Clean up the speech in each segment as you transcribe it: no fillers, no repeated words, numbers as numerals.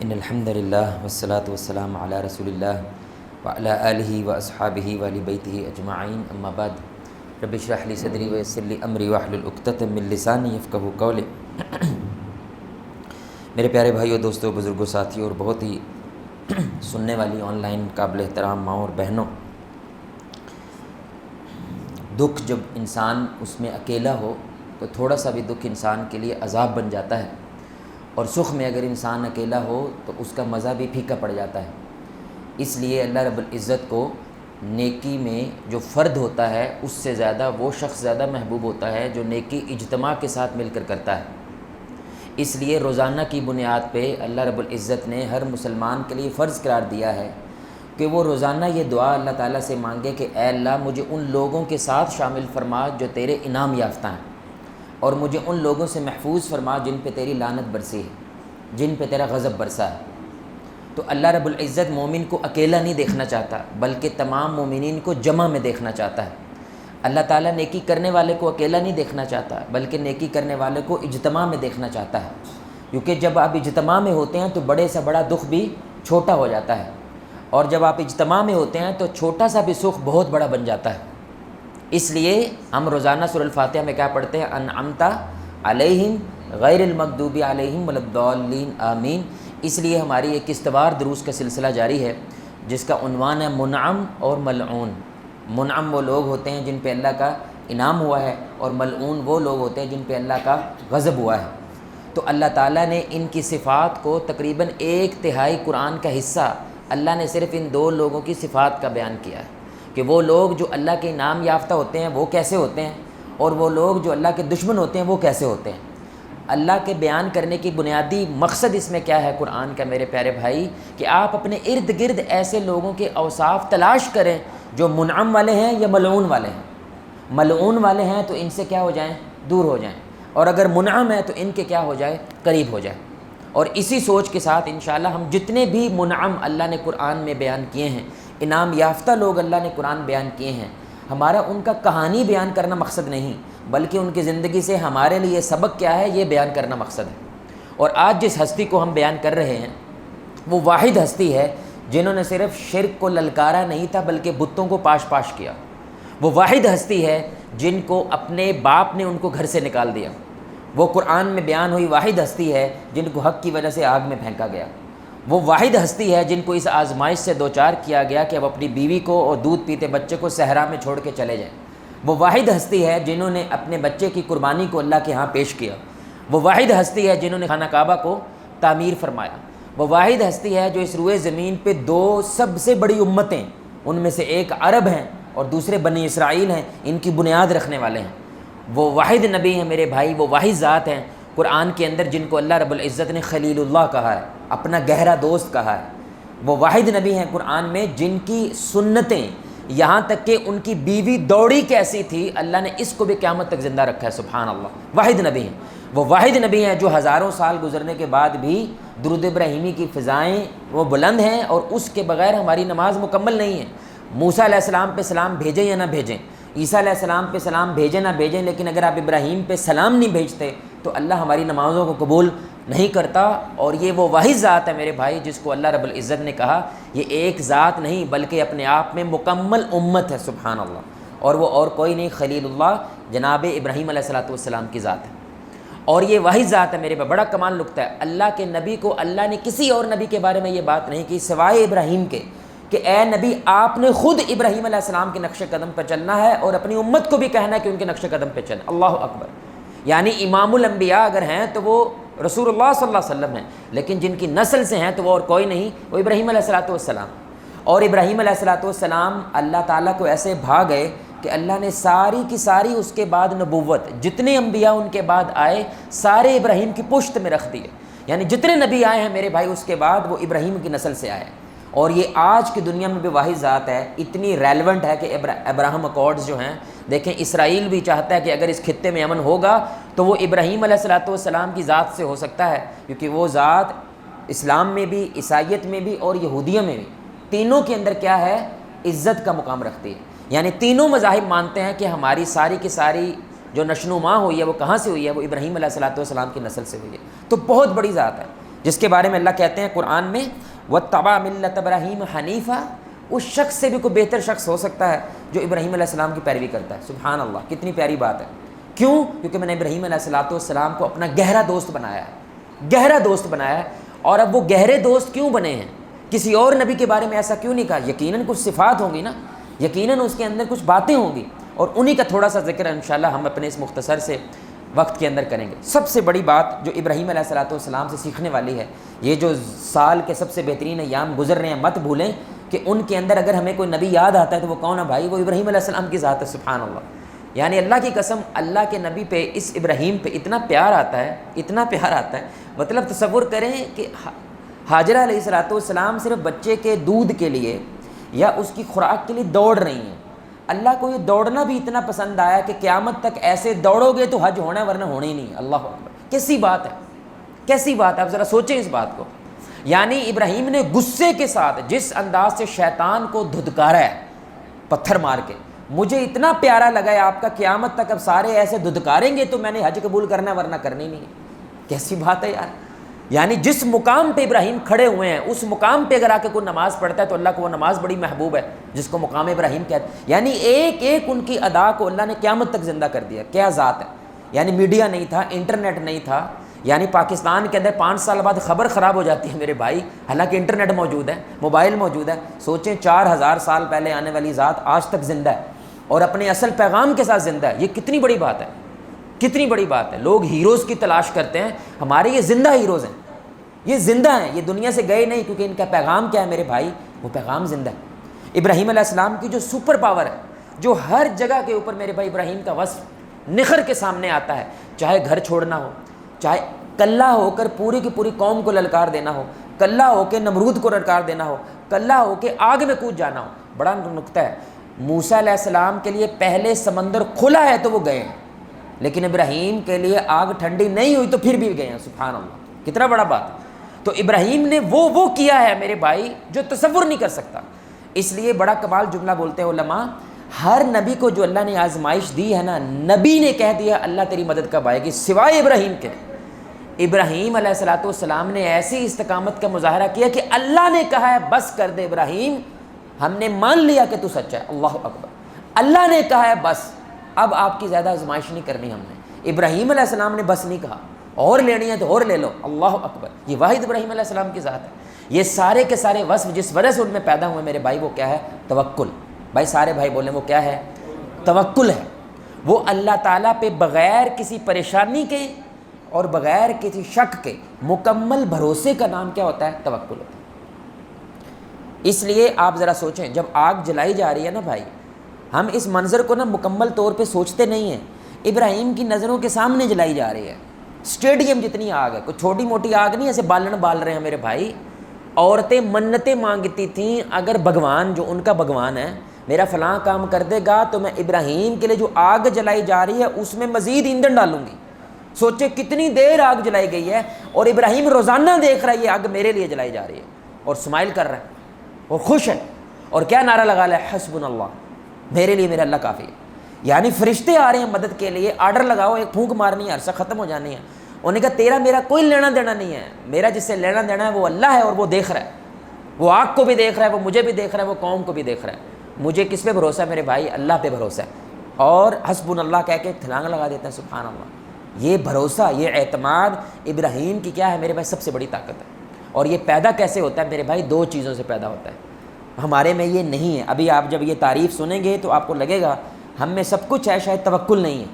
ان الحمد للہ والصلاة والسلام علی رسول اللہ وعلی آلہ واصحابہ وآل بیتہ اجمعین، اما بعد رب اشرح لی صدری ویسر لی امری واحلل عقدۃ من لسانی یفقہوا قولی۔ میرے پیارے بھائیوں، دوستوں، بزرگوں، ساتھیوں اور بہت ہی سننے والی آن لائن قابل احترام ماں اور بہنوں، دکھ جب انسان اس میں اکیلا ہو تو تھوڑا سا بھی دکھ انسان کے لیے عذاب بن جاتا ہے، اور سکھ میں اگر انسان اکیلا ہو تو اس کا مزہ بھی پھیکا پڑ جاتا ہے۔ اس لیے اللہ رب العزت کو نیکی میں جو فرد ہوتا ہے اس سے زیادہ وہ شخص زیادہ محبوب ہوتا ہے جو نیکی اجتماع کے ساتھ مل کر کرتا ہے۔ اس لیے روزانہ کی بنیاد پہ اللہ رب العزت نے ہر مسلمان کے لیے فرض قرار دیا ہے کہ وہ روزانہ یہ دعا اللہ تعالیٰ سے مانگے کہ اے اللہ مجھے ان لوگوں کے ساتھ شامل فرما جو تیرے انعام یافتہ ہیں، اور مجھے ان لوگوں سے محفوظ فرما جن پہ تیری لعنت برسی ہے، جن پہ تیرا غضب برسا ہے۔ تو اللہ رب العزت مومن کو اکیلا نہیں دیکھنا چاہتا بلکہ تمام مومنین کو جمع میں دیکھنا چاہتا ہے۔ اللہ تعالیٰ نیکی کرنے والے کو اکیلا نہیں دیکھنا چاہتا بلکہ نیکی کرنے والے کو اجتماع میں دیکھنا چاہتا ہے، کیونکہ جب آپ اجتماع میں ہوتے ہیں تو بڑے سے بڑا دکھ بھی چھوٹا ہو جاتا ہے، اور جب آپ اجتماع میں ہوتے ہیں تو چھوٹا سا بھی سکھ بہت بڑا بن جاتا ہے۔ اس لیے ہم روزانہ سورۃ الفاتحہ میں کیا پڑھتے ہیں؟ انعمت علیہم غیر المغضوب علیہم ولا الضالین آمین۔ اس لیے ہماری ایک استوار دروس کا سلسلہ جاری ہے جس کا عنوان ہے منعم اور ملعون۔ منعم وہ لوگ ہوتے ہیں جن پہ اللہ کا انعام ہوا ہے، اور ملعون وہ لوگ ہوتے ہیں جن پہ اللہ کا غضب ہوا ہے۔ تو اللہ تعالیٰ نے ان کی صفات کو تقریباً 1/3 قرآن کا حصہ اللہ نے صرف ان دو لوگوں کی صفات کا بیان کیا ہے کہ وہ لوگ جو اللہ کے انعام یافتہ ہوتے ہیں وہ کیسے ہوتے ہیں، اور وہ لوگ جو اللہ کے دشمن ہوتے ہیں وہ کیسے ہوتے ہیں۔ اللہ کے بیان کرنے کی بنیادی مقصد اس میں کیا ہے قرآن کا میرے پیارے بھائی؟ کہ آپ اپنے ارد گرد ایسے لوگوں کے اوصاف تلاش کریں جو منعم والے ہیں یا ملعون والے ہیں۔ ملعون والے ہیں تو ان سے کیا ہو جائیں؟ دور ہو جائیں، اور اگر منعم ہے تو ان کے کیا ہو جائے؟ قریب ہو جائے۔ اور اسی سوچ کے ساتھ انشاءاللہ ہم جتنے بھی منعم اللہ نے قرآن میں بیان کیے ہیں، انعام یافتہ لوگ اللہ نے قرآن بیان کیے ہیں، ہمارا ان کا کہانی بیان کرنا مقصد نہیں بلکہ ان کی زندگی سے ہمارے لیے سبق کیا ہے یہ بیان کرنا مقصد ہے۔ اور آج جس ہستی کو ہم بیان کر رہے ہیں وہ واحد ہستی ہے جنہوں نے صرف شرک کو للکارا نہیں تھا بلکہ بتوں کو پاش پاش کیا۔ وہ واحد ہستی ہے جن کو اپنے باپ نے ان کو گھر سے نکال دیا۔ وہ قرآن میں بیان ہوئی واحد ہستی ہے جن کو حق کی وجہ سے آگ میں پھینکا گیا۔ وہ واحد ہستی ہے جن کو اس آزمائش سے دوچار کیا گیا کہ اب اپنی بیوی کو اور دودھ پیتے بچے کو صحرا میں چھوڑ کے چلے جائیں۔ وہ واحد ہستی ہے جنہوں نے اپنے بچے کی قربانی کو اللہ کے ہاں پیش کیا۔ وہ واحد ہستی ہے جنہوں نے خانہ کعبہ کو تعمیر فرمایا۔ وہ واحد ہستی ہے جو اس روئے زمین پہ دو سب سے بڑی امتیں، ان میں سے ایک عرب ہیں اور دوسرے بنی اسرائیل ہیں، ان کی بنیاد رکھنے والے ہیں۔ وہ واحد نبی ہیں میرے بھائی، وہ واحد ذات ہیں قرآن کے اندر جن کو اللہ رب العزت نے خلیل اللہ کہا ہے، اپنا گہرا دوست کہا ہے۔ وہ واحد نبی ہیں قرآن میں جن کی سنتیں یہاں تک کہ ان کی بیوی دوڑی کیسی تھی اللہ نے اس کو بھی قیامت تک زندہ رکھا ہے، سبحان اللہ۔ واحد نبی ہیں وہ، واحد نبی ہیں جو ہزاروں سال گزرنے کے بعد بھی درود ابراہیمی کی فضائیں وہ بلند ہیں، اور اس کے بغیر ہماری نماز مکمل نہیں ہے۔ موسیٰ علیہ السلام پہ سلام بھیجیں یا نہ بھیجیں، عیسیٰ علیہ السلام پہ سلام بھیجیں نہ بھیجیں، لیکن اگر آپ ابراہیم پہ سلام نہیں بھیجتے تو اللہ ہماری نمازوں کو قبول نہیں کرتا۔ اور یہ وہ واحد ذات ہے میرے بھائی جس کو اللہ رب العزت نے کہا یہ ایک ذات نہیں بلکہ اپنے آپ میں مکمل امت ہے، سبحان اللہ۔ اور وہ اور کوئی نہیں، خلیل اللہ جناب ابراہیم علیہ السلام کی ذات ہے۔ اور یہ واحد ذات ہے میرے بھائی، بڑا کمال نکتہ ہے۔ اللہ کے نبی کو اللہ نے کسی اور نبی کے بارے میں یہ بات نہیں کی سوائے ابراہیم کے کہ اے نبی آپ نے خود ابراہیم علیہ السلام کے نقش قدم پر چلنا ہے اور اپنی امت کو بھی کہنا ہے کہ ان کے نقش قدم پہ چلنا۔ اللہ اکبر۔ یعنی امام الانبیاء اگر ہیں تو وہ رسول اللہ صلی اللہ علیہ وسلم ہیں، لیکن جن کی نسل سے ہیں تو وہ اور کوئی نہیں، وہ ابراہیم علیہ السلام۔ اور ابراہیم علیہ السلام اللہ تعالیٰ کو ایسے بھا گئے کہ اللہ نے ساری کی ساری اس کے بعد نبوت جتنے انبیاء ان کے بعد آئے سارے ابراہیم کی پشت میں رکھ دیے۔ یعنی جتنے نبی آئے ہیں میرے بھائی اس کے بعد وہ ابراہیم کی نسل سے آئے۔ اور یہ آج کی دنیا میں بھی واحد ذات ہے، اتنی ریلیونٹ ہے کہ ابراہم اکارڈز جو ہیں، دیکھیں اسرائیل بھی چاہتا ہے کہ اگر اس خطے میں امن ہوگا تو وہ ابراہیم علیہ السلام کی ذات سے ہو سکتا ہے، کیونکہ وہ ذات اسلام میں بھی، عیسائیت میں بھی اور یہودیہ میں بھی تینوں کے اندر کیا ہے؟ عزت کا مقام رکھتی ہے۔ یعنی تینوں مذاہب مانتے ہیں کہ ہماری ساری کی ساری جو نشو و نما ہوئی ہے وہ کہاں سے ہوئی ہے؟ وہ ابراہیم علیہ السلام کی نسل سے ہوئی ہے۔ تو بہت بڑی ذات ہے جس کے بارے میں اللہ کہتے ہیں قرآن میں وَاتَّبَعَ مِلَّةَ إِبْرَاهِيمَ حَنِيفًا، اس شخص سے بھی کوئی بہتر شخص ہو سکتا ہے جو ابراہیم علیہ السلام کی پیروی کرتا ہے۔ سبحان اللہ، کتنی پیاری بات ہے۔ کیوں؟ کیونکہ میں نے ابراہیم علیہ السلام کو اپنا گہرا دوست بنایا ہے، گہرا دوست بنایا ہے۔ اور اب وہ گہرے دوست کیوں بنے ہیں؟ کسی اور نبی کے بارے میں ایسا کیوں نہیں کہا؟ یقیناً کچھ صفات ہوں گی نا، یقیناً اس کے اندر کچھ باتیں ہوں گی، اور انہی کا تھوڑا سا ذکر انشاءاللہ ہم اپنے اس مختصر سے وقت کے اندر کریں گے۔ سب سے بڑی بات جو ابراہیم علیہ السلام سے سیکھنے والی ہے، یہ جو سال کے سب سے بہترین ایام گزر رہے ہیں، مت بھولیں کہ ان کے اندر اگر ہمیں کوئی نبی یاد آتا ہے تو وہ کون ہے بھائی؟ وہ ابراہیم علیہ السلام کی ذات ہے۔ سبحان اللہ، یعنی اللہ کی قسم، اللہ کے نبی پہ، اس ابراہیم پہ اتنا پیار آتا ہے، اتنا پیار آتا ہے۔ مطلب تصور کریں کہ ہاجرہ علیہ السلام صرف بچے کے دودھ کے لیے یا اس کی خوراک کے لیے دوڑ رہی ہیں۔ اللہ کو یہ دوڑنا بھی اتنا پسند آیا کہ قیامت تک ایسے دوڑو گے تو حج ہونا ہے، ورنہ ہونا ہی نہیں۔ اللہ اکبر، کیسی بات ہے، کیسی بات ہے، آپ ذرا سوچیں اس بات کو۔ یعنی ابراہیم نے غصے کے ساتھ جس انداز سے شیطان کو دھدکارا ہے پتھر مار کے، مجھے اتنا پیارا لگا ہے آپ کا، قیامت تک اب سارے ایسے دھدکاریں گے تو میں نے حج قبول کرنا ہے، ورنہ کرنی نہیں ہے۔ کیسی بات ہے یار! یعنی جس مقام پہ ابراہیم کھڑے ہوئے ہیں، اس مقام پہ اگر آ کے کوئی نماز پڑھتا ہے تو اللہ کو وہ نماز بڑی محبوب ہے، جس کو مقام ابراہیم کہتے ہیں۔ یعنی ایک ایک ان کی ادا کو اللہ نے قیامت تک زندہ کر دیا۔ کیا ذات ہے! یعنی میڈیا نہیں تھا، انٹرنیٹ نہیں تھا، یعنی پاکستان کے اندر 5 سال بعد خبر خراب ہو جاتی ہے میرے بھائی، حالانکہ انٹرنیٹ موجود ہے، موبائل موجود ہے۔ سوچیں 4000 سال پہلے آنے والی ذات آج تک زندہ ہے اور اپنے اصل پیغام کے ساتھ زندہ ہے۔ یہ کتنی بڑی بات ہے، کتنی بڑی بات ہے۔ لوگ ہیروز کی تلاش کرتے ہیں، ہمارے یہ زندہ ہیروز ہیں، یہ زندہ ہیں، یہ دنیا سے گئے نہیں، کیونکہ ان کا پیغام کیا ہے میرے بھائی؟ وہ پیغام زندہ ہے۔ ابراہیم علیہ السلام کی جو سپر پاور ہے، جو ہر جگہ کے اوپر میرے بھائی ابراہیم کا وصف نکھر کے سامنے آتا ہے، چاہے گھر چھوڑنا ہو، چاہے کلّا ہو کر پوری کی پوری قوم کو للکار دینا ہو، کلّا ہو کے نمرود کو للکار دینا ہو، کلّا ہو کے آگ میں کود جانا ہو۔ بڑا نکتہ ہے، موسیٰ علیہ السلام کے لیے پہلے سمندر کھلا ہے تو وہ گئے ہیں، لیکن ابراہیم کے لیے آگ ٹھنڈی نہیں ہوئی تو پھر بھی گئے ہیں۔ سبحان اللہ، کتنا بڑا بات ہے۔ تو ابراہیم نے وہ کیا ہے میرے بھائی جو تصور نہیں کر سکتا۔ اس لیے بڑا کمال جملہ بولتے ہیں علماء، ہر نبی کو جو اللہ نے آزمائش دی ہے نا، نبی نے کہہ دیا اللہ تیری مدد کب آئے گی، سوائے ابراہیم کے۔ ابراہیم علیہ السلام نے ایسی استقامت کا مظاہرہ کیا کہ اللہ نے کہا ہے بس کر دے ابراہیم، ہم نے مان لیا کہ تو سچا ہے۔ اللہ اکبر، اللہ نے کہا ہے بس، اب آپ کی زیادہ آزمائش نہیں کرنی ہم نے۔ ابراہیم علیہ السلام نے بس نہیں کہا، اور لینی ہے تو اور لے لو۔ اللہ اکبر، یہ واحد ابراہیم علیہ السلام کی ذات ہے۔ یہ سارے کے سارے وصف جس وجہ سے ان میں پیدا ہوئے میرے بھائی، وہ کیا ہے؟ توکل۔ بھائی سارے بھائی بولیں وہ کیا ہے؟ توکل ہے۔ وہ اللہ تعالیٰ پہ بغیر کسی پریشانی کے اور بغیر کسی شک کے مکمل بھروسے کا نام کیا ہوتا ہے؟ توکل ہوتا ہے۔ اس لیے آپ ذرا سوچیں، جب آگ جلائی جا رہی ہے نا بھائی، ہم اس منظر کو نا مکمل طور پہ سوچتے نہیں ہیں۔ ابراہیم کی نظروں کے سامنے جلائی جا رہی ہے، اسٹیڈیم جتنی آگ ہے، کوئی چھوٹی موٹی آگ نہیں ایسے بالن بال رہے ہیں میرے بھائی۔ عورتیں منتیں مانگتی تھیں، اگر بھگوان جو ان کا بھگوان ہے میرا فلاں کام کر دے گا تو میں ابراہیم کے لیے جو آگ جلائی جا رہی ہے اس میں مزید ایندھن ڈالوں گی۔ سوچے کتنی دیر آگ جلائی گئی ہے، اور ابراہیم روزانہ دیکھ رہا ہے یہ آگ میرے لیے جلائی جا رہی ہے، اور اسمائل کر رہا ہے، اور خوش ہے، اور کیا نعرہ لگا رہا ہے؟ حسبنا اللہ، میرے لیے میرا اللہ کافی ہے۔ یعنی فرشتے آ رہے ہیں مدد کے لیے، آرڈر لگاؤ، ایک پھونک مارنی ہے، عرصہ ختم ہو جانی ہے۔ انہوں نے کہا تیرا میرا کوئی لینا دینا نہیں ہے، میرا جس سے لینا دینا ہے وہ اللہ ہے، اور وہ دیکھ رہا ہے، وہ آگ کو بھی دیکھ رہا ہے، وہ مجھے بھی دیکھ رہا ہے، وہ قوم کو بھی دیکھ رہا ہے۔ مجھے کس پہ بھروسہ ہے میرے بھائی؟ اللہ پہ بھروسہ ہے، اور حسبنا اللہ کہہ کے چھلانگ لگا دیتے ہیں۔ سبحان اللہ، یہ بھروسہ، یہ اعتماد ابراہیم کی کیا ہے میرے بھائی؟ سب سے بڑی طاقت ہے۔ اور یہ پیدا کیسے ہوتا ہے میرے بھائی؟ 2 چیزوں سے پیدا ہوتا ہے، ہمارے میں یہ نہیں ہے۔ ابھی آپ جب یہ تعریف سنیں گے تو آپ کو لگے گا ہم میں سب کچھ ہے، شاید توکل نہیں ہے،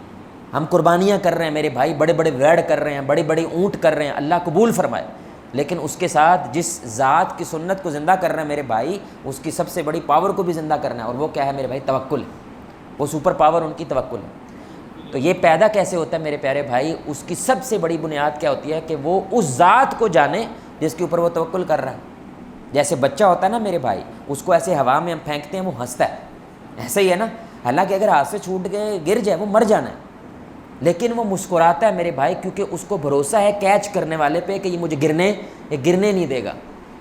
ہم قربانیاں کر رہے ہیں میرے بھائی، بڑے بڑے ویڑ کر رہے ہیں، بڑے بڑے اونٹ کر رہے ہیں، اللہ قبول فرمائے، لیکن اس کے ساتھ جس ذات کی سنت کو زندہ کر رہے ہیں میرے بھائی، اس کی سب سے بڑی پاور کو بھی زندہ کرنا ہے، اور وہ کیا ہے میرے بھائی؟ توکل ہے۔ وہ سپر پاور ان کی توکل ہے۔ تو یہ پیدا کیسے ہوتا ہے میرے پیارے بھائی؟ اس کی سب سے بڑی بنیاد کیا ہوتی ہے کہ وہ اس ذات کو جانے جس کے اوپر وہ توکل کر رہا ہے۔ جیسے بچہ ہوتا ہے نا میرے بھائی، اس کو ایسے ہوا میں ہم پھینکتے ہیں وہ ہنستا ہے، ایسے ہی ہے نا، حالانکہ اگر ہاتھ سے چھوٹ کے گر جائے وہ مر جانا ہے، لیکن وہ مسکراتا ہے میرے بھائی، کیونکہ اس کو بھروسہ ہے کیچ کرنے والے پہ کہ یہ مجھے گرنے نہیں دے گا۔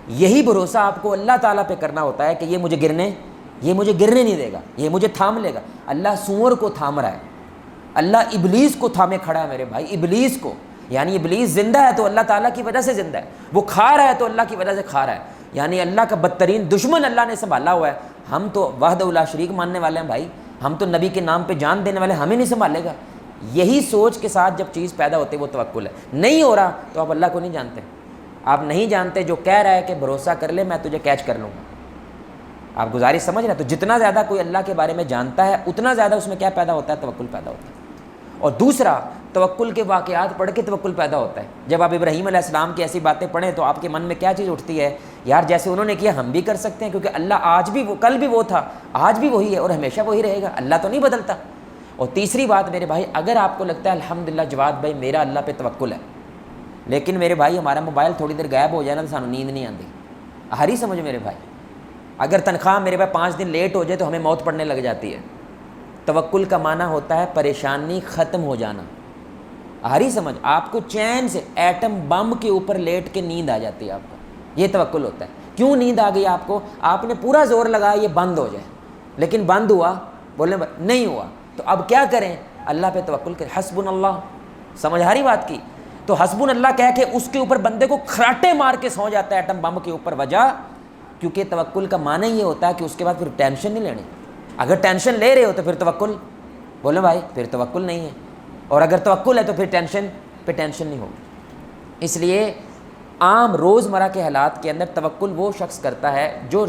یہی بھروسہ آپ کو اللہ تعالیٰ پہ کرنا ہوتا ہے کہ یہ مجھے گرنے نہیں دے گا، یہ مجھے تھام لے گا۔ اللہ سور کو تھام رہا ہے، اللہ ابلیس کو تھامے کھڑا ہے میرے بھائی، ابلیس کو۔ یعنی ابلیس زندہ ہے تو اللہ تعالیٰ کی وجہ سے زندہ ہے، وہ کھا رہا ہے تو اللہ کی وجہ سے کھا رہا ہے، یعنی اللہ کا بدترین دشمن اللہ نے سنبھالا ہوا ہے۔ ہم تو وحدہ لا شریک ماننے والے ہیں بھائی، ہم تو نبی کے نام پہ جان دینے والے، ہمیں نہیں سنبھالے گا۔ یہی سوچ کے ساتھ جب چیز پیدا ہوتی ہے وہ توکل ہے۔ نہیں ہو رہا تو آپ اللہ کو نہیں جانتے، آپ نہیں جانتے جو کہہ رہا ہے کہ بھروسہ کر لے میں تجھے کیچ کر لوں گا، آپ گزارش سمجھ رہے ہیں؟ تو جتنا زیادہ کوئی اللہ کے بارے میں جانتا ہے اتنا زیادہ اس میں کیا پیدا ہوتا ہے؟ توکل پیدا ہوتا ہے۔ اور دوسرا، توکل کے واقعات پڑھ کے توکل پیدا ہوتا ہے۔ جب آپ ابراہیم علیہ السلام کی ایسی باتیں پڑھیں تو آپ کے من میں کیا چیز اٹھتی ہے؟ یار جیسے انہوں نے کیا ہم بھی کر سکتے ہیں، کیونکہ اللہ آج بھی وہ، کل بھی وہ تھا، آج بھی وہی ہے اور ہمیشہ وہی رہے گا، اللہ تو نہیں بدلتا۔ اور تیسری بات میرے بھائی، اگر آپ کو لگتا ہے الحمدللہ جواد بھائی میرا اللہ پہ توکل ہے، لیکن میرے بھائی ہمارا موبائل تھوڑی دیر غائب ہو جائے نا تو سانو نیند نہیں آتی، ہری سمجھ میرے بھائی، اگر تنخواہ میرے بھائی 5 دن لیٹ ہو جائے تو ہمیں موت پڑنے لگ جاتی ہے۔ توکل کا معنی ہوتا ہے پریشانی ختم ہو جانا، ہری سمجھ، آپ کو چین سے ایٹم بم کے اوپر لیٹ کے نیند آ جاتی ہے آپ کو، یہ توکل ہوتا ہے۔ کیوں نیند آ گئی آپ کو؟ آپ نے پورا زور لگایا یہ بند ہو جائے، لیکن بند ہوا؟ بولیں نہیں ہوا، تو اب کیا کریں؟ اللہ پہ توکل کریں، حسبنا اللہ، سمجھ آ رہی بات کی؟ تو حسبنا اللہ کہہ کے اس کے اوپر بندے کو کھراٹے مار کے سو جاتا ہے ایٹم بم کے اوپر، وجہ کیونکہ توکل کا معنی یہ ہوتا ہے کہ اس کے بعد پھر ٹینشن نہیں لینی۔ اگر ٹینشن لے رہے ہو تو پھر توکل، بولے بھائی پھر توکل نہیں ہے، اور اگر توکل ہے تو پھر ٹینشن پہ ٹینشن نہیں ہوگی۔ اس لیے عام روزمرہ کے حالات کے اندر توکل وہ شخص کرتا ہے جو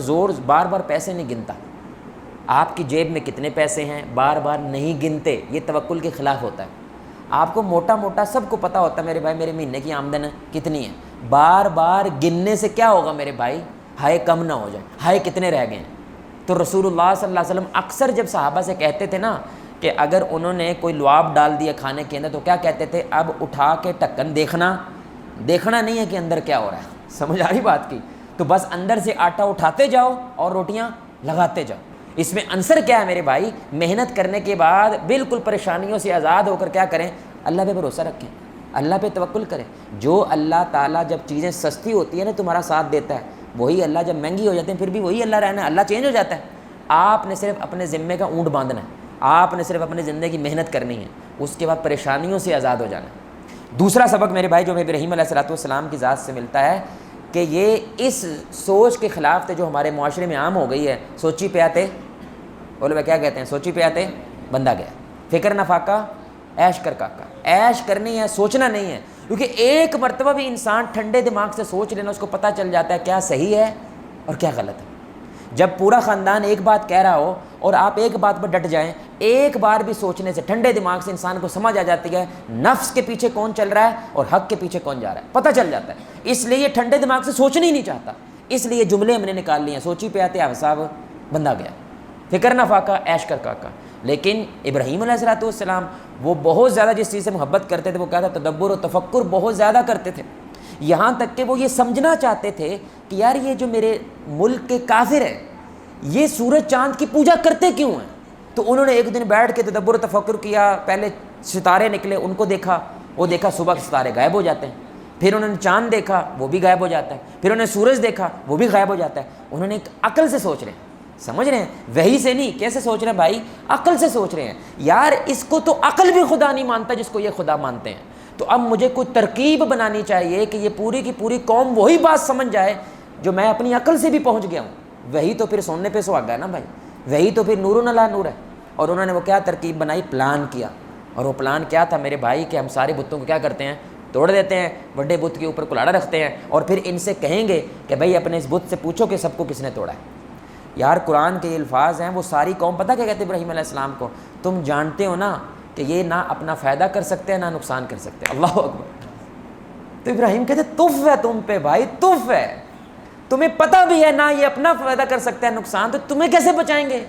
بار بار پیسے نہیں گنتا۔ آپ کی جیب میں کتنے پیسے ہیں بار بار نہیں گنتے، یہ توکل کے خلاف ہوتا ہے۔ آپ کو موٹا موٹا سب کو پتہ ہوتا ہے میرے بھائی میرے مہینے کی آمدن کتنی ہے، بار بار گننے سے کیا ہوگا میرے بھائی؟ ہائے کم نہ ہو جائے، ہائے کتنے رہ گئے ہیں۔ تو رسول اللہ صلی اللہ علیہ وسلم اکثر جب صحابہ سے کہتے تھے نا کہ اگر انہوں نے کوئی لعاب ڈال دیا کھانے کے اندر تو کیا کہتے تھے؟ اب اٹھا کے ٹکن دیکھنا نہیں ہے کہ اندر کیا ہو رہا ہے، سمجھ آ رہی بات کی؟ تو بس اندر سے آٹا اٹھاتے جاؤ اور روٹیاں لگاتے جاؤ۔ اس میں عنصر کیا ہے میرے بھائی؟ محنت کرنے کے بعد بالکل پریشانیوں سے آزاد ہو کر کیا کریں؟ اللہ پہ بھروسہ رکھیں، اللہ پہ توکل کریں۔ جو اللہ تعالیٰ جب چیزیں سستی ہوتی ہیں نا تمہارا ساتھ دیتا ہے، وہی اللہ جب مہنگی ہو جاتی ہیں پھر بھی وہی اللہ رہنا ہے، اللہ چینج ہو جاتا ہے۔ آپ نے صرف اپنے ذمے کا اونٹ باندھنا ہے، آپ نے صرف اپنے زندگی کی محنت کرنی ہے، اس کے بعد پریشانیوں سے آزاد ہو جانا ہے۔ دوسرا سبق میرے بھائی جو ابراہیم علیہ السلام کی ذات سے ملتا ہے کہ یہ اس سوچ کے خلاف تھے جو ہمارے معاشرے میں عام ہو گئی ہے، سوچی پہ آتے، بولے بھائی کیا کہتے ہیں؟ سوچی پہ آتے بندہ گیا، فکر نہ فاقہ عیش کر کاکا، عیش کرنی ہے سوچنا نہیں ہے، کیونکہ ایک مرتبہ بھی انسان ٹھنڈے دماغ سے سوچ لینا اس کو پتہ چل جاتا ہے کیا صحیح ہے اور کیا غلط ہے۔ جب پورا خاندان ایک بات کہہ رہا ہو اور آپ ایک بات پر ڈٹ جائیں، ایک بار بھی سوچنے سے ٹھنڈے دماغ سے انسان کو سمجھ آ جاتی ہے نفس کے پیچھے کون چل رہا ہے اور حق کے پیچھے کون جا رہا ہے، پتہ چل جاتا ہے۔ اس لیے یہ ٹھنڈے دماغ سے سوچنا ہی نہیں چاہتا، اس لیے جملے ہم نے نکال لیے ہیں، سوچی پہ آتے صاحب بندہ گیا، فکر نہ فاقہ عیش کر کاکا۔ لیکن ابراہیم علیہ السلام وہ بہت زیادہ جس چیز سے محبت کرتے تھے وہ کیا تھا؟ تدبر و تفکر بہت زیادہ کرتے تھے، یہاں تک کہ وہ یہ سمجھنا چاہتے تھے کہ یار یہ جو میرے ملک کے کافر ہیں یہ سورج چاند کی پوجا کرتے کیوں ہیں؟ تو انہوں نے ایک دن بیٹھ کے تدبر و تفکر کیا، پہلے ستارے نکلے ان کو دیکھا، وہ دیکھا صبح کے ستارے غائب ہو جاتے ہیں، پھر انہوں نے چاند دیکھا وہ بھی غائب ہو جاتا ہے، پھر انہوں نے سورج دیکھا وہ بھی غائب ہو جاتا ہے۔ انہوں نے ایک عقل سے سوچ رہے ہیں، سمجھ رہے ہیں؟ وحی سے نہیں، کیسے سوچ رہے ہیں بھائی؟ عقل سے سوچ رہے ہیں، یار اس کو تو عقل بھی خدا نہیں مانتا جس کو یہ خدا مانتے ہیں، تو اب مجھے کوئی ترکیب بنانی چاہیے کہ یہ پوری کی پوری قوم وہی بات سمجھ جائے جو میں اپنی عقل سے بھی پہنچ گیا ہوں۔ وہی تو پھر سونے پہ سہاگا ہے نا بھائی، وہی تو پھر نور علی نور ہے۔ اور انہوں نے وہ کیا ترکیب بنائی؟ پلان کیا، اور وہ پلان کیا تھا میرے بھائی کہ ہم سارے بتوں کو کیا کرتے ہیں؟ توڑ دیتے ہیں، بڑے بت کے اوپر کلاڑا رکھتے ہیں اور پھر ان سے کہیں گے کہ بھائی اپنے اس بت سے پوچھو کہ سب کو کس نے توڑا ہے۔ یار قرآن کے یہ الفاظ ہیں، وہ ساری قوم پتہ کیا کہتے ابراہیم علیہ السلام کو؟ تم جانتے ہو نا کہ یہ نہ اپنا فائدہ کر سکتے ہیں نہ نقصان کر سکتے ہیں۔ اللہ اکبر۔ تو ابراہیم کہتے تف ہے تم پہ بھائی، تف ہے، تمہیں پتہ بھی ہے نہ یہ اپنا فائدہ کر سکتا ہے نقصان، تو تمہیں کیسے بچائیں گے؟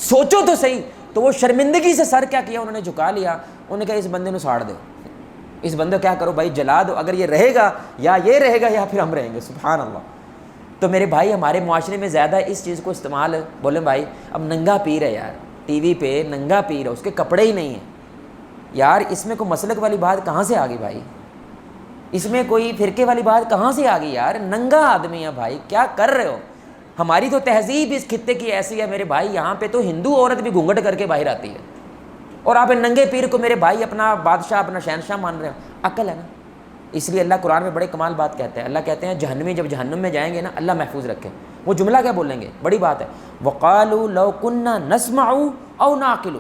سوچو تو صحیح۔ تو وہ شرمندگی سے سر کیا کیا؟ انہوں نے جھکا لیا، انہوں نے کہا اس بندے کو ساڑ دو، اس بندے کو کیا کرو بھائی جلا دو، اگر یہ رہے گا یا یہ رہے گا یا پھر ہم رہیں گے۔ سبحان اللہ۔ تو میرے بھائی ہمارے معاشرے میں زیادہ اس چیز کو استعمال، بولیں بھائی اب ننگا پیر ہے یار، ٹی وی پہ ننگا پیر ہے، اس کے کپڑے ہی نہیں ہیں۔ یار اس میں کوئی مسلک والی بات کہاں سے آ گئی بھائی؟ اس میں کوئی فرقے والی بات کہاں سے آ گئی یار؟ ننگا آدمی ہے بھائی، کیا کر رہے ہو؟ ہماری تو تہذیب اس خطے کی ایسی ہے میرے بھائی، یہاں پہ تو ہندو عورت بھی گھونگھٹ کر کے باہر آتی ہے، اور آپ ننگے پیر کو میرے بھائی اپنا بادشاہ اپنا شہنشاہ مان رہے ہو۔ عقل ہے نا؟ اس لیے اللہ قرآن میں بڑے کمال بات کہتے ہیں. اللہ کہتے ہیں جہنمی جب جہنم میں جائیں گے نا اللہ محفوظ رکھے. وہ جملہ کیا بولیں گے؟ بڑی بات ہے. وَقَالُوا لَوْ كُنَّا نَسْمَعُ أَوْ نَعْقِلُ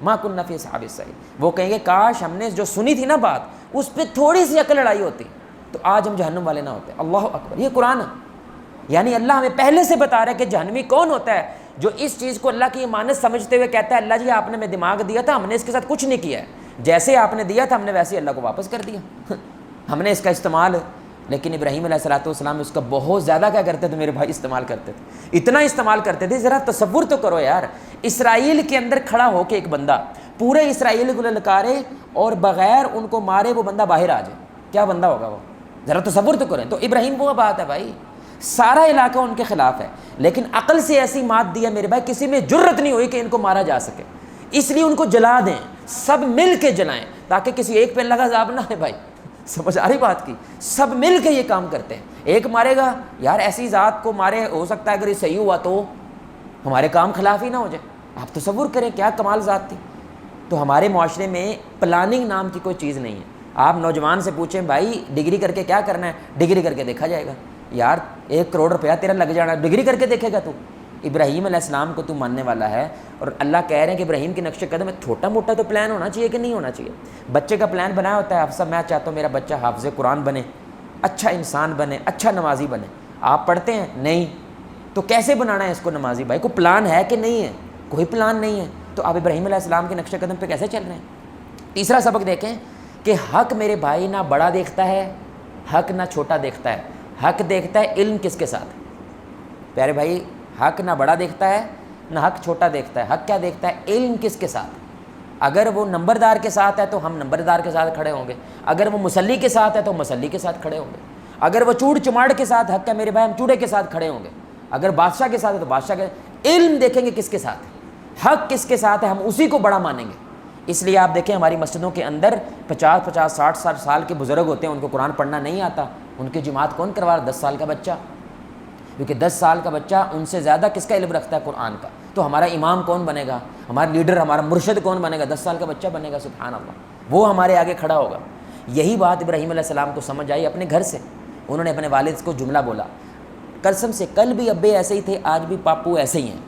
مَا كُنَّا فِي أَصْحَابِ السَّعِيرِ. وہ کہیں گے کاش ہم نے جو سنی تھی نا بات اس پہ تھوڑی سی عقل لڑائی ہوتی تو آج ہم جہنم والے نہ ہوتے. اللہ اکبر. یہ قرآن ہے. یعنی اللہ ہمیں پہلے سے بتا رہا ہے کہ جہنمی کون ہوتا ہے جو اس چیز کو اللہ کی امانت سمجھتے ہوئے کہتا ہے اللہ جی آپ نے ہمیں دماغ دیا تھا, ہم نے اس کے ساتھ کچھ نہیں کیا ہے, جیسے آپ نے دیا تھا ہم نے ویسے ہی اللہ کو واپس کر دیا. ہم نے اس کا استعمال, لیکن ابراہیم علیہ الصلوۃ والسلام اس کا بہت زیادہ کیا کرتے تھے میرے بھائی, استعمال کرتے تھے. اتنا استعمال کرتے تھے, ذرا تصور تو کرو یار, اسرائیل کے اندر کھڑا ہو کے ایک بندہ پورے اسرائیل کو للکارے اور بغیر ان کو مارے وہ بندہ باہر آ جائے, کیا بندہ ہوگا وہ؟ ذرا تصور تو کریں. تو ابراہیم وہ بات ہے بھائی, سارا علاقہ ان کے خلاف ہے, لیکن عقل سے ایسی مات دیا میرے بھائی کسی میں جرت نہیں ہوئی کہ ان کو مارا جا سکے. اس لیے ان کو جلا دیں, سب مل کے جلائیں تاکہ کسی ایک پہ اللہ کا عذاب نہ ہے. بھائی سمجھ آ رہی بات کی؟ سب مل کے یہ کام کرتے ہیں. ایک مارے گا یار, ایسی ذات کو مارے, ہو سکتا ہے اگر یہ صحیح ہوا تو ہمارے کام خلاف ہی نہ ہو جائے. آپ تصور کریں کیا کمال ذات تھی. تو ہمارے معاشرے میں پلاننگ نام کی کوئی چیز نہیں ہے. آپ نوجوان سے پوچھیں بھائی ڈگری کر کے کیا کرنا ہے, ڈگری کر کے دیکھا جائے گا. یار 1 کروڑ روپیہ تیرا لگ جانا, ڈگری کر کے دیکھے گا تو. ابراہیم علیہ السلام کو تو ماننے والا ہے, اور اللہ کہہ رہے ہیں کہ ابراہیم کے نقش قدم میں چھوٹا موٹا تو پلان ہونا چاہیے کہ نہیں ہونا چاہیے. بچے کا پلان بنایا ہوتا ہے, افسر میں چاہتا ہوں میرا بچہ حافظ قرآن بنے, اچھا انسان بنے, اچھا نمازی بنے. آپ پڑھتے ہیں نہیں تو کیسے بنانا ہے اس کو نمازی؟ بھائی کوئی پلان ہے کہ نہیں ہے؟ کوئی پلان نہیں ہے. تو آپ ابراہیم علیہ السلام کے نقش قدم پہ کیسے چل رہے ہیں؟ تیسرا سبق دیکھیں کہ حق میرے بھائی نہ بڑا دیکھتا ہے, حق نہ چھوٹا دیکھتا ہے. حق دیکھتا ہے علم کس کے ساتھ. پیارے بھائی حق نہ بڑا دیکھتا ہے نہ حق چھوٹا دیکھتا ہے. حق کیا دیکھتا ہے؟ علم کس کے ساتھ. اگر وہ نمبردار کے ساتھ ہے تو ہم نمبردار کے ساتھ کھڑے ہوں گے, اگر وہ مسلی کے ساتھ ہے تو مسلی کے ساتھ کھڑے ہوں گے, اگر وہ چوڑ چماڑ کے ساتھ حق ہے میرے بھائی ہم چوڑے کے ساتھ کھڑے ہوں گے, اگر بادشاہ کے ساتھ ہے تو بادشاہ کے. علم دیکھیں گے کس کے ساتھ ہے, حق کس کے ساتھ ہے, ہم اسی کو بڑا مانیں گے. اس لیے آپ دیکھیں ہماری مسجدوں کے اندر 50 60 سال کے بزرگ ہوتے ہیں, ان کو قرآن پڑھنا نہیں آتا, ان کی جماعت کون کروا رہا؟ 10 سال کا بچہ. کیونکہ 10 سال کا بچہ ان سے زیادہ کس کا علم رکھتا ہے؟ قرآن کا. تو ہمارا امام کون بنے گا, ہمارا لیڈر, ہمارا مرشد کون بنے گا؟ 10 سال کا بچہ بنے گا. سبحان اللہ, وہ ہمارے آگے کھڑا ہوگا. یہی بات ابراہیم علیہ السلام کو سمجھ آئی اپنے گھر سے. انہوں نے اپنے والد کو جملہ بولا, قسم سے کل بھی ابے ایسے ہی تھے, آج بھی پاپو ایسے ہی ہیں.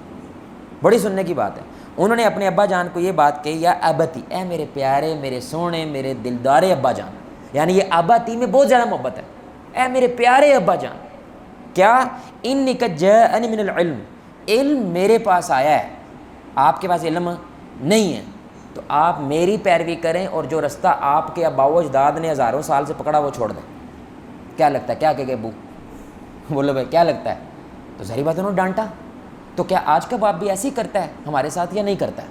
بڑی سننے کی بات ہے. انہوں نے اپنے ابا جان کو یہ بات کہی, یا ابتی, اے میرے پیارے, میرے سونے, میرے دلدار ابا جان. یعنی یہ ابتی میں بہت زیادہ محبت ہے. اے میرے پیارے ابا جان, کیا انی قد جاءنی من العلم, علم میرے پاس آیا ہے, آپ کے پاس علم نہیں ہے, تو آپ میری پیروی کریں اور جو رستہ آپ کے آباء و اجداد نے ہزاروں سال سے پکڑا وہ چھوڑ دیں. کیا لگتا ہے, کیا کہ ابو بولو بھائی کیا لگتا ہے؟ تو ظاہری بات انہوں نے ڈانٹا. تو کیا آج کا باپ بھی ایسے ہی کرتا ہے ہمارے ساتھ یا نہیں کرتا ہے؟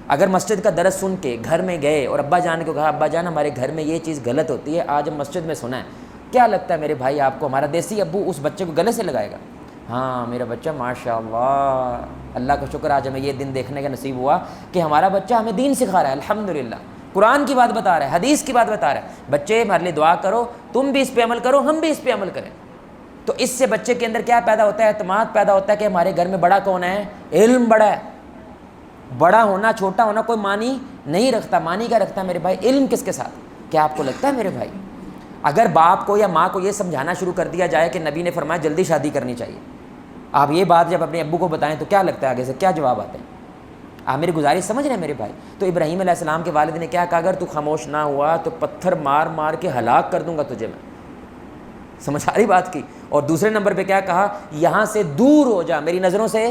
اگر مسجد کا درس سن کے گھر میں گئے اور ابا جان کو کہا ابا جان ہمارے گھر میں یہ چیز غلط ہوتی ہے, آج ہم مسجد میں سنا ہے, کیا لگتا ہے میرے بھائی آپ کو ہمارا دیسی ابو اس بچے کو گلے سے لگائے گا؟ ہاں میرا بچہ ماشاء اللہ, اللہ کا شکر آج ہمیں یہ دن دیکھنے کا نصیب ہوا کہ ہمارا بچہ ہمیں دین سکھا رہا ہے. الحمدللہ, قرآن کی بات بتا رہا ہے, حدیث کی بات بتا رہا ہے. بچے ہمارے لیے دعا کرو, تم بھی اس پہ عمل کرو, ہم بھی اس پہ عمل کریں. تو اس سے بچے کے اندر کیا پیدا ہوتا ہے؟ اعتماد پیدا ہوتا ہے کہ ہمارے گھر میں بڑا کون ہے؟ علم بڑا ہے. بڑا ہونا چھوٹا ہونا کوئی معنی نہیں رکھتا. معنی کیا رکھتا ہے میرے بھائی؟ علم کس کے ساتھ. کیا آپ کو لگتا ہے میرے بھائی اگر باپ کو یا ماں کو یہ سمجھانا شروع کر دیا جائے کہ نبی نے فرمایا جلدی شادی کرنی چاہیے, آپ یہ بات جب اپنے ابو کو بتائیں تو کیا لگتا ہے آگے سے کیا جواب آتے ہیں؟ آپ میری گزارش سمجھ رہے ہیں میرے بھائی؟ تو ابراہیم علیہ السلام کے والد نے کیا کہا, اگر تو خاموش نہ ہوا تو پتھر مار مار کے ہلاک کر دوں گا تجھے میں. سمجھ آ رہی بات کی؟ اور دوسرے نمبر پہ کیا کہا, یہاں سے دور ہو جا میری نظروں سے.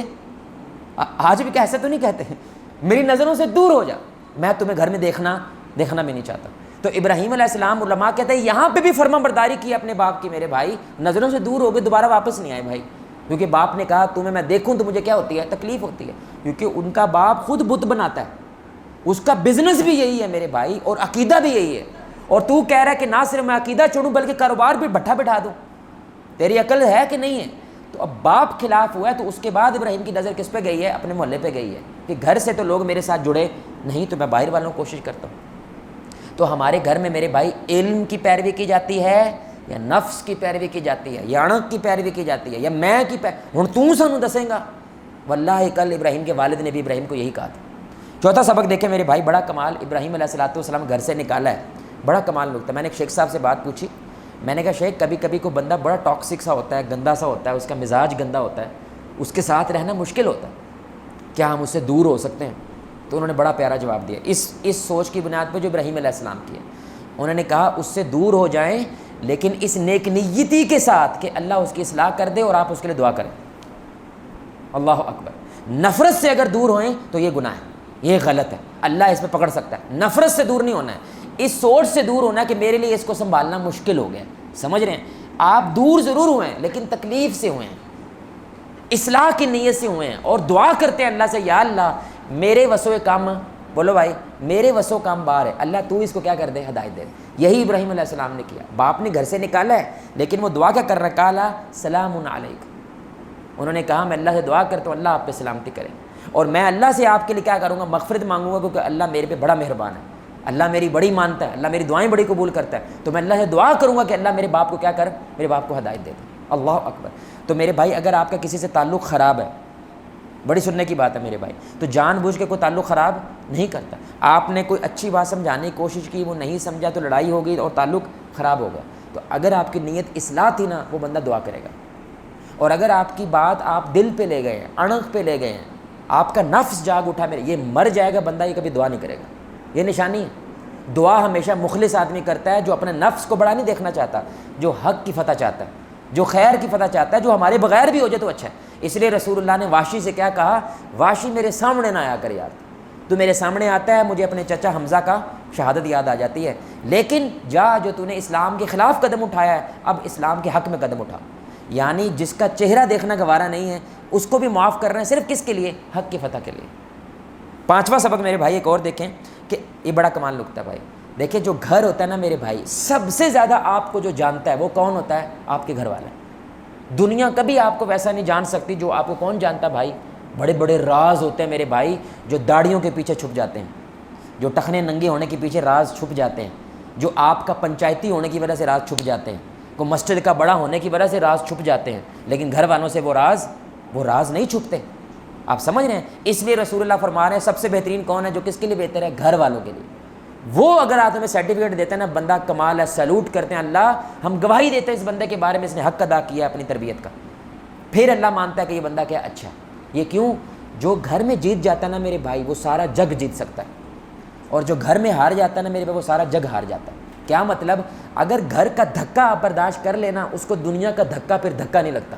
آج بھی کیسے تو نہیں کہتے ہیں, میری نظروں سے دور ہو جا, میں تمہیں گھر میں دیکھنا بھی نہیں چاہتا. تو ابراہیم علیہ السلام علماء کہتے ہیں یہاں پہ بھی فرما برداری کی اپنے باپ کی میرے بھائی, نظروں سے دور ہو گئے, دوبارہ واپس نہیں آئے بھائی. کیونکہ باپ نے کہا تمہیں میں دیکھوں تو مجھے کیا ہوتی ہے؟ تکلیف ہوتی ہے. کیونکہ ان کا باپ خود بت بناتا ہے, اس کا بزنس بھی یہی ہے میرے بھائی, اور عقیدہ بھی یہی ہے. اور تو کہہ رہا ہے کہ نہ صرف میں عقیدہ چھوڑوں بلکہ کاروبار بھی بٹھا بٹھا دوں. تیری عقل ہے کہ نہیں ہے؟ تو اب باپ خلاف ہوا ہے, تو اس کے بعد ابراہیم کی نظر کس پہ گئی ہے؟ اپنے محلے پہ گئی ہے کہ گھر سے تو لوگ میرے ساتھ جڑے نہیں, تو میں باہر والوں کو کوشش کرتا ہوں. تو ہمارے گھر میں میرے بھائی علم کی پیروی کی جاتی ہے یا نفس کی پیروی کی جاتی ہے, یا اڑک کی پیروی کی جاتی ہے, یا میں کی ہن تو سانوں دسیں گا. واللہ کل ابراہیم کے والد نے بھی ابراہیم کو یہی کہا تھا. چوتھا سبق دیکھیں میرے بھائی, بڑا کمال. ابراہیم علیہ الصلوۃ والسلام گھر سے نکالا ہے, بڑا کمال نکتہ. میں نے ایک شیخ صاحب سے بات پوچھی, میں نے کہا شیخ کبھی کبھی کوئی بندہ بڑا ٹاکسک سا ہوتا ہے, گندا سا ہوتا ہے, اس کا مزاج گندا ہوتا ہے, اس کے ساتھ رہنا مشکل ہوتا ہے, کیا ہم اس سے دور ہو سکتے ہیں؟ تو انہوں نے بڑا پیارا جواب دیا اس سوچ کی بنیاد پہ جو ابراہیم علیہ السلام کی ہے. انہوں نے کہا اس سے دور ہو جائیں لیکن اس نیک نیتی کے ساتھ کہ اللہ اس کی اصلاح کر دے اور آپ اس کے لیے دعا کریں. اللہ اکبر. نفرت سے اگر دور ہوئیں تو یہ گناہ ہے, یہ غلط ہے, اللہ اس پہ پکڑ سکتا ہے. نفرت سے دور نہیں ہونا ہے, اس سوچ سے دور ہونا ہے کہ میرے لیے اس کو سنبھالنا مشکل ہو گیا. سمجھ رہے ہیں آپ؟ دور ضرور ہوئے ہیں لیکن تکلیف سے ہوئے ہیں, اصلاح کی نیت سے ہوئے ہیں, اور دعا کرتے ہیں اللہ سے, یا اللہ میرے وسو کام, بولو بھائی میرے وسو کام باہر ہے, اللہ تو اس کو کیا کر دے, ہدایت دے. یہی ابراہیم علیہ السلام نے کیا. باپ نے گھر سے نکالا ہے لیکن وہ دعا کیا کر رہا ہے, کالا سلام علیکم. انہوں نے کہا میں اللہ سے دعا کرتا ہوں اللہ آپ پہ سلامتی کرے, اور میں اللہ سے آپ کے لیے کیا کروں گا, مغفرت مانگوں گا, کیونکہ اللہ میرے پہ بڑا مہربان ہے, اللہ میری بڑی مانتا ہے, اللہ میری دعائیں بڑی قبول کرتا ہے. تو میں اللہ سے دعا کروں گا کہ اللہ میرے باپ کو کیا کر, میرے باپ کو ہدایت دے دے. اللہ اکبر. تو میرے بھائی اگر آپ کا کسی سے تعلق خراب ہے, بڑی سننے کی بات ہے میرے بھائی, تو جان بوجھ کے کوئی تعلق خراب نہیں کرتا. آپ نے کوئی اچھی بات سمجھانے کی کوشش کی, وہ نہیں سمجھا تو لڑائی ہو گئی اور تعلق خراب ہو گیا. تو اگر آپ کی نیت اصلاح تھی نا, وہ بندہ دعا کرے گا. اور اگر آپ کی بات آپ دل پہ لے گئے ہیں, اڑنگ پہ لے گئے ہیں, آپ کا نفس جاگ اٹھا میرے یہ مر جائے گا بندہ, یہ کبھی دعا نہیں کرے گا. یہ نشانی ہے. دعا ہمیشہ مخلص آدمی کرتا ہے جو اپنے نفس کو بڑا نہیں دیکھنا چاہتا, جو حق کی فتح چاہتا ہے, جو خیر کی فتح چاہتا ہے, جو ہمارے بغیر بھی ہو جائے تو اچھا ہے. اس لیے رسول اللہ نے واشی سے کیا کہا, واشی میرے سامنے نہ آیا کر یار, تو میرے سامنے آتا ہے مجھے اپنے چچا حمزہ کا شہادت یاد آ جاتی ہے, لیکن جا جو تو نے اسلام کے خلاف قدم اٹھایا ہے, اب اسلام کے حق میں قدم اٹھا. یعنی جس کا چہرہ دیکھنا گوارا نہیں ہے اس کو بھی معاف کر رہے ہیں, صرف کس کے لیے, حق کی فتح کے لیے. پانچواں سبق میرے بھائی ایک اور دیکھیں کہ یہ بڑا کمال نکتہ ہے بھائی. دیکھیں جو گھر ہوتا ہے نا میرے بھائی, سب سے زیادہ آپ کو جو جانتا ہے وہ کون ہوتا ہے, آپ کے گھر والے. دنیا کبھی آپ کو ویسا نہیں جان سکتی جو آپ کو کون جانتا بھائی. بڑے بڑے راز ہوتے ہیں میرے بھائی جو داڑھیوں کے پیچھے چھپ جاتے ہیں, جو ٹخنے ننگے ہونے کے پیچھے راز چھپ جاتے ہیں, جو آپ کا پنچایتی ہونے کی وجہ سے راز چھپ جاتے ہیں, کو مسجد کا بڑا ہونے کی وجہ سے راز چھپ جاتے ہیں, لیکن گھر والوں سے وہ راز نہیں چھپتے. آپ سمجھ رہے ہیں؟ اس لیے رسول اللہ فرما رہے ہیں سب سے بہترین کون ہے, جو کس کے لیے بہتر ہے, گھر والوں کے لیے. وہ اگر آپ ہمیں سرٹیفکیٹ دیتے ہیں نا, بندہ کمال ہے, سیلوٹ کرتے ہیں, اللہ ہم گواہی دیتے ہیں اس بندے کے بارے میں, اس نے حق ادا کیا ہے اپنی تربیت کا. پھر اللہ مانتا ہے کہ یہ بندہ کیا اچھا ہے. یہ کیوں؟ جو گھر میں جیت جاتا ہے نا میرے بھائی, وہ سارا جگ جیت سکتا ہے, اور جو گھر میں ہار جاتا ہے نا میرے بھائی, وہ سارا جگ ہار جاتا ہے. کیا مطلب؟ اگر گھر کا دھکا آپ برداشت کر لینا, اس کو دنیا کا دھکا پھر دھکا نہیں لگتا.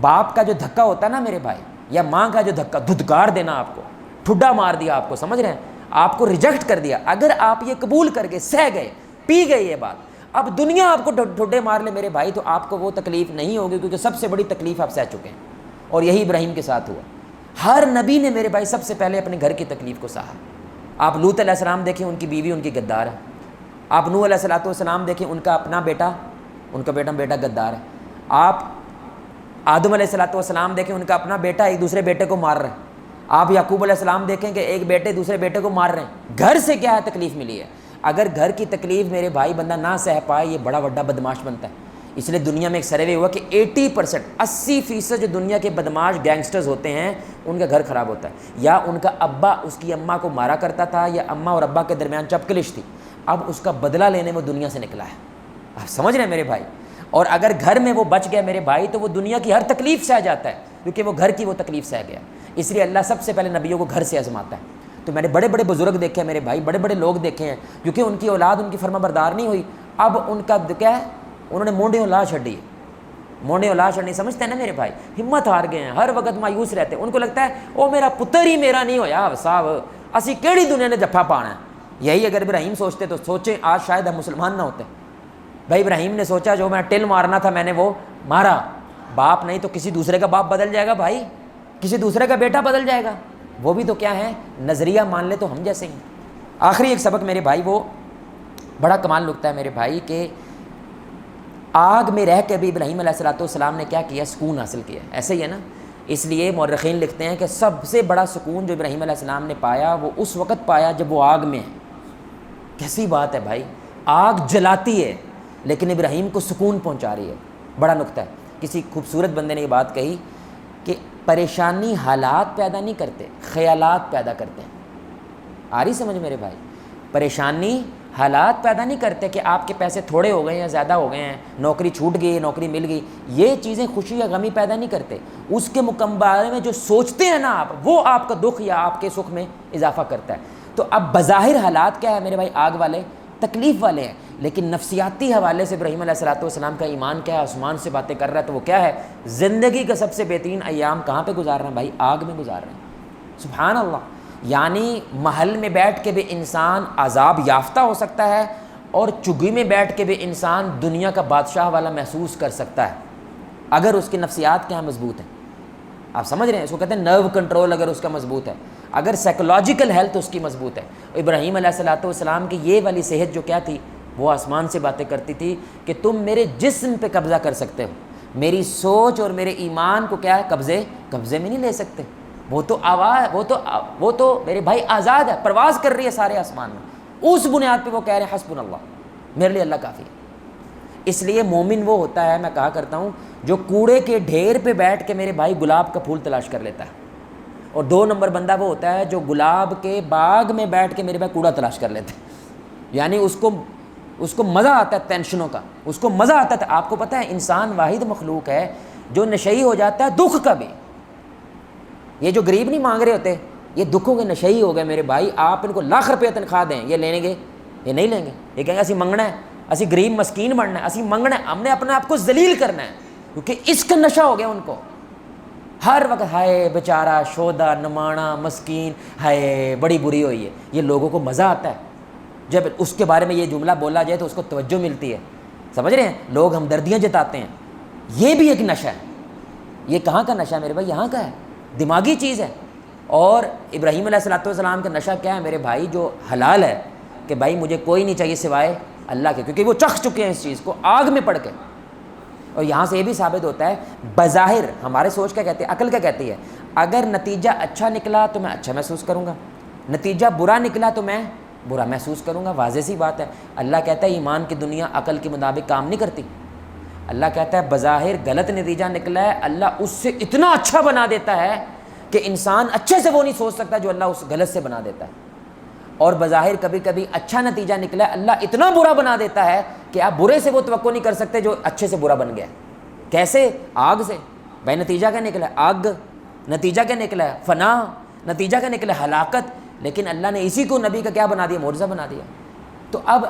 باپ کا جو دھکا ہوتا ہے نا میرے بھائی, یا ماں کا جو دھکا, دھدکار دینا, آپ کو ٹھڈا مار دیا, آپ کو سمجھ رہے ہیں, آپ کو ریجیکٹ کر دیا, اگر آپ یہ قبول کر کے سہ گئے, پی گئے یہ بات, اب دنیا آپ کو ٹھڈے مار لے میرے بھائی, تو آپ کو وہ تکلیف نہیں ہوگی, کیونکہ سب سے بڑی تکلیف آپ سہ چکے ہیں. اور یہی ابراہیم کے ساتھ ہوا. ہر نبی نے میرے بھائی سب سے پہلے اپنے گھر کی تکلیف کو سہا. آپ لوط علیہ السلام دیکھیں, ان کی بیوی ان کی غدار ہے. آپ نوح علیہ السلام دیکھیں, ان کا اپنا بیٹا, ان کا بیٹا غدار ہے. آپ آدم علیہ السلام دیکھیں, ان کا اپنا بیٹا ایک دوسرے بیٹے کو مار رہے ہیں. آپ یعقوب علیہ السلام دیکھیں کہ ایک بیٹے دوسرے بیٹے کو مار رہے ہیں. گھر سے کیا ہے تکلیف ملی ہے. اگر گھر کی تکلیف میرے بھائی بندہ نہ سہ پائے, یہ بڑا بڑا بدماش بنتا ہے. اس لیے دنیا میں ایک سروے ہوا کہ 80% جو دنیا کے بدماش گینگسٹرز ہوتے ہیں, ان کا گھر خراب ہوتا ہے. یا ان کا ابا اس کی اماں کو مارا کرتا تھا, یا اماں اور ابا کے درمیان چپکلش تھی, اب اس کا بدلہ لینے میں دنیا سے نکلا ہے. آپ سمجھ رہے ہیں میرے بھائی؟ اور اگر گھر میں وہ بچ گیا میرے بھائی, تو وہ دنیا کی ہر تکلیف سہ جاتا ہے, کیونکہ وہ گھر کی وہ تکلیف سہ گیا. اس لیے اللہ سب سے پہلے نبیوں کو گھر سے آزماتا ہے. تو میں نے بڑے بڑے بزرگ دیکھے ہیں میرے بھائی, بڑے بڑے لوگ دیکھے ہیں, کیونکہ ان کی اولاد ان کی فرما بردار نہیں ہوئی. اب ان کا کیا ہے, انہوں نے مونڈے اولاد چھڑی ہے. مونڈے اولاد چھڑنی سمجھتے ہیں نا میرے بھائی, ہمت ہار گئے ہیں, ہر وقت مایوس رہتے ہیں. ان کو لگتا ہے او میرا پتر ہی میرا نہیں ہویا صاحب, اسی کیڑی دنیا نے جفا پانا ہے. یہی اگر ابراہیم سوچتے تو سوچیں آج شاید ہم مسلمان نہ ہوتے. بھائی ابراہیم نے سوچا جو میں ٹل مارنا تھا میں نے وہ مارا, باپ نہیں تو کسی دوسرے کا باپ بدل جائے گا بھائی, کسی دوسرے کا بیٹا بدل جائے گا. وہ بھی تو کیا ہے, نظریہ مان لے تو ہم جیسے ہیں. آخری ایک سبق میرے بھائی, وہ بڑا کمال نکتہ ہے میرے بھائی, کہ آگ میں رہ کے بھی ابراہیم علیہ السلام نے کیا کیا, سکون حاصل کیا. ایسے ہی ہے نا. اس لیے مورخین لکھتے ہیں کہ سب سے بڑا سکون جو ابراہیم علیہ السلام نے پایا, وہ اس وقت پایا جب وہ آگ میں ہے. کیسی بات ہے بھائی, آگ جلاتی ہے لیکن ابراہیم کو سکون پہنچا رہی ہے. بڑا نکتہ ہے. کسی خوبصورت بندے نے یہ بات کہی کہ پریشانی حالات پیدا نہیں کرتے, خیالات پیدا کرتے ہیں. آ رہی سمجھ میرے بھائی؟ پریشانی حالات پیدا نہیں کرتے کہ آپ کے پیسے تھوڑے ہو گئے ہیں، زیادہ ہو گئے ہیں، نوکری چھوٹ گئی، نوکری مل گئی، یہ چیزیں خوشی یا غمی پیدا نہیں کرتے۔ اس کے بارے میں جو سوچتے ہیں نا آپ، وہ آپ کا دکھ یا آپ کے سکھ میں اضافہ کرتا ہے۔ تو اب بظاہر حالات کیا ہے میرے بھائی؟ آگ والے، تکلیف والے ہیں، لیکن نفسیاتی حوالے سے ابراہیم علیہ السلام کا ایمان کیا ہے؟ آسمان سے باتیں کر رہا ہے، تو وہ کیا ہے؟ زندگی کا سب سے بہترین ایام کہاں پہ گزار رہے ہیں بھائی؟ آگ میں گزار رہے ہیں۔ سبحان اللہ! یعنی محل میں بیٹھ کے بھی انسان عذاب یافتہ ہو سکتا ہے، اور چگی میں بیٹھ کے بھی انسان دنیا کا بادشاہ والا محسوس کر سکتا ہے، اگر اس کی نفسیات کیا مضبوط ہیں۔ آپ سمجھ رہے ہیں؟ اس کو کہتے ہیں نرو کنٹرول، اگر اس کا مضبوط ہے، اگر سائیکولوجیکل ہیلتھ اس کی مضبوط ہے۔ ابراہیم علیہ السلام کی یہ والی صحت جو کیا تھی، وہ آسمان سے باتیں کرتی تھی کہ تم میرے جسم پہ قبضہ کر سکتے ہو، میری سوچ اور میرے ایمان کو کیا ہے؟ قبضے میں نہیں لے سکتے۔ وہ تو میرے بھائی آزاد ہے، پرواز کر رہی ہے سارے آسمان میں، اس بنیاد پہ وہ کہہ رہے ہیں حسبنا اللہ، میرے لیے اللہ کافی ہے۔ اس لیے مومن وہ ہوتا ہے، میں کہا کرتا ہوں، جو کوڑے کے ڈھیر پہ بیٹھ کے میرے بھائی گلاب کا پھول تلاش کر لیتا ہے، اور 2 نمبر بندہ وہ ہوتا ہے جو گلاب کے باغ میں بیٹھ کے میرے بھائی کوڑا تلاش کر لیتا ہے۔ یعنی اس کو مزہ آتا ہے ٹینشنوں کا، اس کو مزہ آتا ہے۔ آپ کو پتہ ہے انسان واحد مخلوق ہے جو نشئی ہو جاتا ہے دکھ کا بھی۔ یہ جو غریب نہیں مانگ رہے ہوتے، یہ دکھوں کے نشئی ہو گئے میرے بھائی۔ آپ ان کو لاکھ روپے تنخواہ دیں، یہ لیں گے؟ یہ نہیں لیں گے۔ یہ کہیں گے اسی منگنا ہے، اسی غریب مسکین بننا ہے، اسی منگنا ہے، ہم نے اپنے آپ کو ذلیل کرنا ہے، کیونکہ اس کا نشہ ہو گیا ان کو۔ ہر وقت ہائے بیچارہ شودا نمانا مسکین، ہائے بڑی بری ہوئی ہے۔ یہ لوگوں کو مزہ آتا ہے جب اس کے بارے میں یہ جملہ بولا جائے، تو اس کو توجہ ملتی ہے۔ سمجھ رہے ہیں؟ لوگ ہمدردیاں جتاتے ہیں۔ یہ بھی ایک نشہ ہے۔ یہ کہاں کا نشہ ہے میرے بھائی؟ یہاں کا ہے، دماغی چیز ہے۔ اور ابراہیم علیہ السلام کا نشہ کیا ہے میرے بھائی؟ جو حلال ہے، کہ بھائی مجھے کوئی نہیں چاہیے سوائے اللہ کے، کیونکہ وہ چکھ چکے ہیں اس چیز کو آگ میں پڑ کے۔ اور یہاں سے یہ بھی ثابت ہوتا ہے، بظاہر ہمارے سوچ کیا کہتی ہے، عقل کیا کہتی ہے، اگر نتیجہ اچھا نکلا تو میں اچھا محسوس کروں گا، نتیجہ برا نکلا تو میں برا محسوس کروں گا۔ واضح سی بات ہے۔ اللہ کہتا ہے ایمان کی دنیا عقل کے مطابق کام نہیں کرتی۔ اللہ کہتا ہے بظاہر غلط نتیجہ نکلا ہے، اللہ اس سے اتنا اچھا بنا دیتا ہے کہ انسان اچھے سے وہ نہیں سوچ سکتا جو اللہ اس غلط سے بنا دیتا ہے۔ اور بظاہر کبھی کبھی اچھا نتیجہ نکلا ہے، اللہ اتنا برا بنا دیتا ہے کہ آپ برے سے وہ توقع نہیں کر سکتے جو اچھے سے برا بن گیا۔ کیسے؟ آگ سے۔ بھائی نتیجہ کیا نکلا ہے؟ آگ۔ نتیجہ کیا نکلا ہے؟ فنا۔ نتیجہ کیا نکلا ہے؟ ہلاکت۔ لیکن اللہ نے اسی کو نبی کا کیا بنا دیا؟ معجزہ بنا دیا۔ تو اب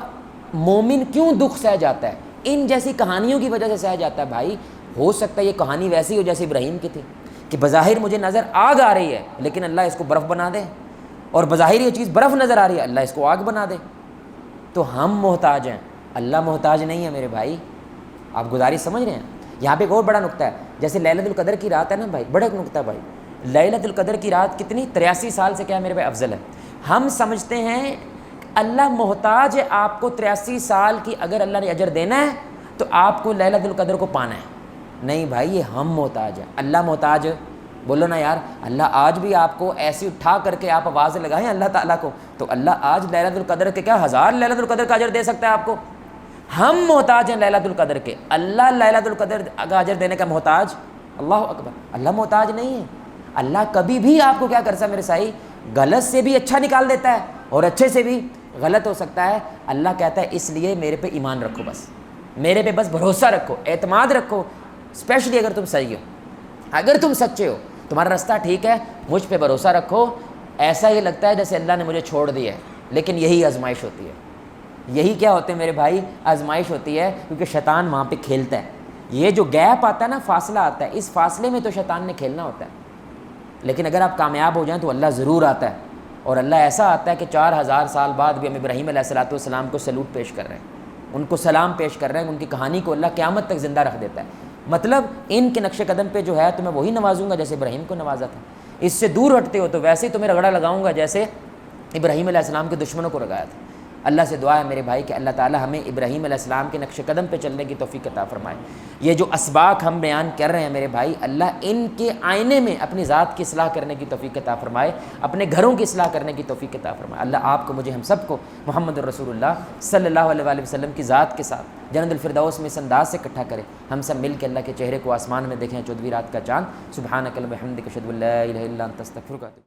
مومن کیوں دکھ سہ جاتا ہے؟ ان جیسی کہانیوں کی وجہ سے سہ جاتا ہے بھائی۔ ہو سکتا ہے یہ کہانی ویسی ہو جیسے ابراہیم کی تھی، کہ بظاہر مجھے نظر آگ آ رہی ہے، لیکن اللہ اس کو برف بنا دے، اور بظاہر یہ چیز برف نظر آ رہی ہے، اللہ اس کو آگ بنا دے۔ تو ہم محتاج ہیں، اللہ محتاج نہیں ہے میرے بھائی۔ آپ گزارش سمجھ رہے ہیں؟ یہاں پہ ایک اور بڑا نقطہ ہے، جیسے لیلۃ القدر کی رات ہے نا بھائی، بڑا ایک نقطہ ہے بھائی۔ لیلۃ القدر کی رات کتنی؟ 83 سال سے کیا ہے میرے بھائی؟ افضل ہے۔ ہم سمجھتے ہیں اللہ محتاج ہے آپ کو 83 سال کی، اگر اللہ نے اجر دینا ہے تو آپ کو لیلۃ القدر کو پانا ہے۔ نہیں بھائی، یہ ہم محتاج ہیں، اللہ محتاج۔ بولو نا یار، اللہ آج بھی آپ کو ایسی اٹھا کر کے آپ آواز لگائیں اللہ تعالیٰ کو، تو اللہ آج لیلۃ القدر کے کیا 1000 لیلۃ القدر کا اجر دے سکتا ہے آپ کو۔ ہم محتاج ہیں لیلۃ القدر کے، اللہ لیلۃ القدر کا اجر دینے کا محتاج؟ اللہ اکبر، اللہ محتاج نہیں ہے۔ اللہ کبھی بھی آپ کو کیا کر سکتا ہے میرے سائی؟ غلط سے بھی اچھا نکال دیتا ہے، اور اچھے سے بھی غلط ہو سکتا ہے۔ اللہ کہتا ہے اس لیے میرے پہ ایمان رکھو، بس میرے پہ بس بھروسہ رکھو، اعتماد رکھو، اسپیشلی اگر تم صحیح ہو، اگر تم سچے ہو، تمہارا رستہ ٹھیک ہے، مجھ پہ بھروسہ رکھو۔ ایسا ہی لگتا ہے جیسے اللہ نے مجھے چھوڑ دیا ہے، لیکن یہی آزمائش ہوتی ہے۔ یہی کیا ہوتے ہیں میرے بھائی؟ آزمائش ہوتی ہے، کیونکہ شیطان وہاں پہ کھیلتا ہے۔ یہ جو گیپ آتا ہے نا، فاصلہ آتا ہے، اس فاصلے میں تو شیطان نے کھیلنا ہوتا ہے۔ لیکن اگر آپ کامیاب ہو جائیں تو اللہ ضرور آتا ہے، اور اللہ ایسا آتا ہے کہ 4000 سال بعد بھی ہم ابراہیم علیہ السلام کو سلوٹ پیش کر رہے ہیں، ان کو سلام پیش کر رہے ہیں، ان کی کہانی کو اللہ قیامت تک زندہ رکھ دیتا ہے۔ مطلب ان کے نقش قدم پہ جو ہے تو میں وہی نوازوں گا جیسے ابراہیم کو نوازا تھا۔ اس سے دور ہٹتے ہو تو ویسے ہی تمہیں رگڑا لگاؤں گا جیسے ابراہیم علیہ السلام کے دشمنوں کو لگایا تھا۔ اللہ سے دعا ہے میرے بھائی کہ اللہ تعالی ہمیں ابراہیم علیہ السلام کے نقش قدم پہ چلنے کی توفیق عطا فرمائے۔ یہ جو اسباق ہم بیان کر رہے ہیں میرے بھائی، اللہ ان کے آئینے میں اپنی ذات کی اصلاح کرنے کی توفیق عطا فرمائے، اپنے گھروں کی اصلاح کرنے کی توفیق عطا فرمائے۔ اللہ آپ کو، مجھے، ہم سب کو محمد الرسول اللہ صلی اللہ علیہ وآلہ وسلم کی ذات کے ساتھ جنت الفردوس میں اس انداز سے اکٹھا کرے، ہم سب مل کے اللہ کے چہرے کو آسمان میں دیکھیں 14ویں رات کا چاند۔ سبحانک اللہم وبحمدک، اشہد ان لا الہ الا انت، استغفرک۔